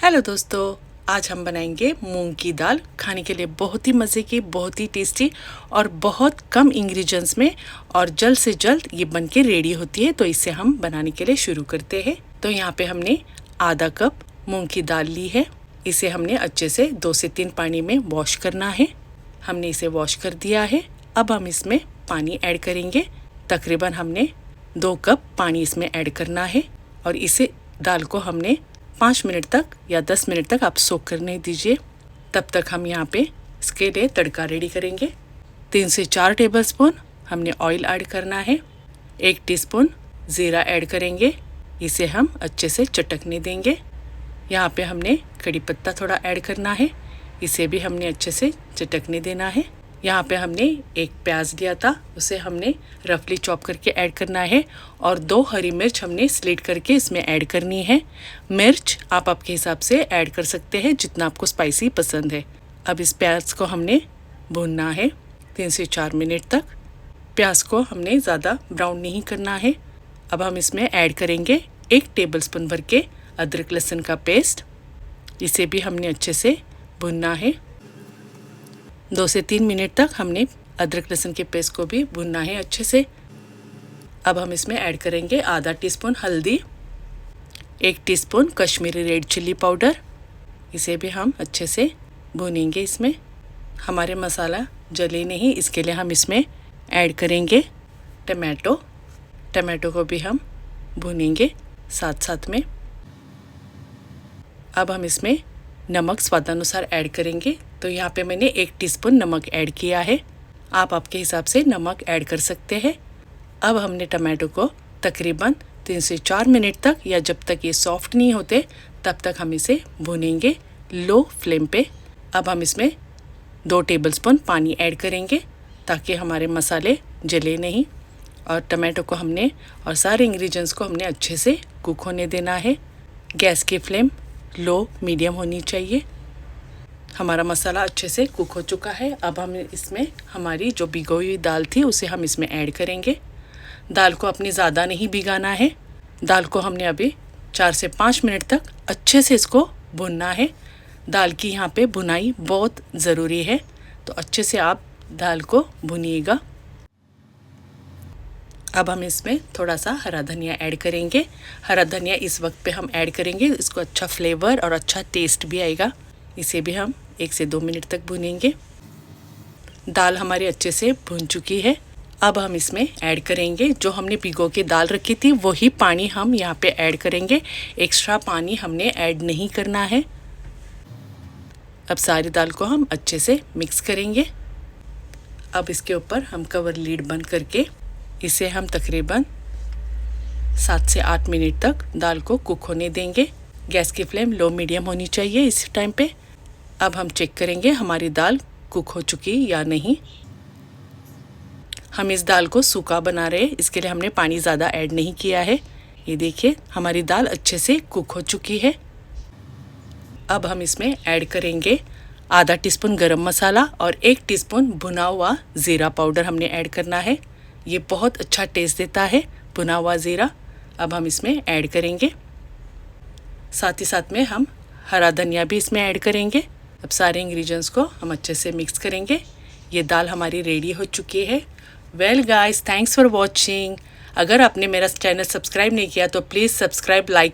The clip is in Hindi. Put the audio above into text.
हेलो दोस्तों, आज हम बनाएंगे मूंग की दाल। खाने के लिए बहुत ही मज़े की, बहुत ही टेस्टी और बहुत कम इंग्रेडिएंट्स में और जल्द से जल्द ये बन के रेडी होती है। तो इसे हम बनाने के लिए शुरू करते हैं। तो यहाँ पे हमने आधा कप मूंग की दाल ली है। इसे हमने अच्छे से 2 से 3 पानी में वॉश करना है। हमने इसे वॉश कर दिया है। अब हम इसमें पानी ऐड करेंगे। तकरीबन हमने 2 कप पानी इसमें ऐड करना है और इसे दाल को हमने 5 मिनट तक या 10 मिनट तक आप सोक करने दीजिए। तब तक हम यहाँ पे इसके लिए तड़का रेडी करेंगे। 3 से 4 टेबलस्पून हमने ऑयल ऐड करना है। 1 टीस्पून ज़ीरा ऐड करेंगे। इसे हम अच्छे से चटकने देंगे। यहाँ पे हमने कड़ी पत्ता थोड़ा ऐड करना है। इसे भी हमने अच्छे से चटकने देना है। यहाँ पे हमने एक प्याज लिया था, उसे हमने रफली चॉप करके ऐड करना है और 2 हरी मिर्च हमने स्लिट करके इसमें ऐड करनी है। मिर्च आप आपके हिसाब से ऐड कर सकते हैं जितना आपको स्पाइसी पसंद है। अब इस प्याज को हमने भूनना है 3 से 4 मिनट तक। प्याज को हमने ज़्यादा ब्राउन नहीं करना है। अब हम इसमें ऐड करेंगे 1 टेबलस्पून भर के अदरक लहसुन का पेस्ट। इसे भी हमने अच्छे से भूनना है। 2 से 3 मिनट तक हमने अदरक लहसुन के पेस्ट को भी भूनना है अच्छे से। अब हम इसमें ऐड करेंगे आधा टीस्पून हल्दी, 1 teaspoon Kashmiri red chilli powder. इसे भी हम अच्छे से भूनेंगे। इसमें हमारे मसाला जले नहीं, इसके लिए हम इसमें ऐड करेंगे टमाटो को भी हम भूनेंगे साथ साथ में। अब हम इसमें नमक स्वादानुसार ऐड करेंगे। तो यहाँ पे मैंने 1 टीस्पून नमक ऐड किया है। आप आपके हिसाब से नमक ऐड कर सकते हैं। अब हमने टमाटो को तकरीबन 3 से 4 मिनट तक या जब तक ये सॉफ्ट नहीं होते तब तक हम इसे भूनेंगे लो फ्लेम पे। अब हम इसमें 2 टेबलस्पून पानी ऐड करेंगे ताकि हमारे मसाले जले नहीं। और टमाटो को हमने और सारे इंग्रेडिएंट्स को हमने अच्छे से कुक होने देना है। गैस की फ्लेम लो मीडियम होनी चाहिए। हमारा मसाला अच्छे से कुक हो चुका है। अब हम इसमें हमारी जो भिगोई हुई दाल थी उसे हम इसमें ऐड करेंगे। दाल को अपनी ज़्यादा नहीं भिगाना है। दाल को हमने अभी 4 से 5 मिनट तक अच्छे से इसको भूनना है। दाल की यहाँ पे भुनाई बहुत ज़रूरी है, तो अच्छे से आप दाल को भुनिएगा। अब हम इसमें थोड़ा सा हरा धनिया ऐड करेंगे। हरा धनिया इस वक्त पे हम ऐड करेंगे, इसको अच्छा फ्लेवर और अच्छा टेस्ट भी आएगा। इसे भी हम 1 से 2 मिनट तक भूनेंगे। दाल हमारी अच्छे से भून चुकी है। अब हम इसमें ऐड करेंगे जो हमने भिगो के दाल रखी थी, वही पानी हम यहाँ पे ऐड करेंगे। एक्स्ट्रा पानी हमने ऐड नहीं करना है। अब सारी दाल को हम अच्छे से मिक्स करेंगे। अब इसके ऊपर हम कवर लीड बंद करके इसे हम तकरीबन 7 से 8 मिनट तक दाल को कुक होने देंगे। गैस की फ्लेम लो मीडियम होनी चाहिए इस टाइम पे। अब हम चेक करेंगे हमारी दाल कुक हो चुकी या नहीं। हम इस दाल को सूखा बना रहे हैं, इसके लिए हमने पानी ज़्यादा ऐड नहीं किया है। ये देखिए हमारी दाल अच्छे से कुक हो चुकी है। अब हम इसमें ऐड करेंगे आधा टीस्पून गरम मसाला और 1 टीस्पून भुना हुआ ज़ीरा पाउडर हमने ऐड करना है। ये बहुत अच्छा टेस्ट देता है भुना हुआ ज़ीरा। अब हम इसमें ऐड करेंगे। साथ ही साथ में हम हरा धनिया भी इसमें ऐड करेंगे। अब सारे इंग्रेडिएंट्स को हम अच्छे से मिक्स करेंगे। ये दाल हमारी रेडी हो चुकी है। Well guys, thanks for watching. अगर आपने मेरा चैनल सब्सक्राइब नहीं किया तो प्लीज़ सब्सक्राइब, लाइक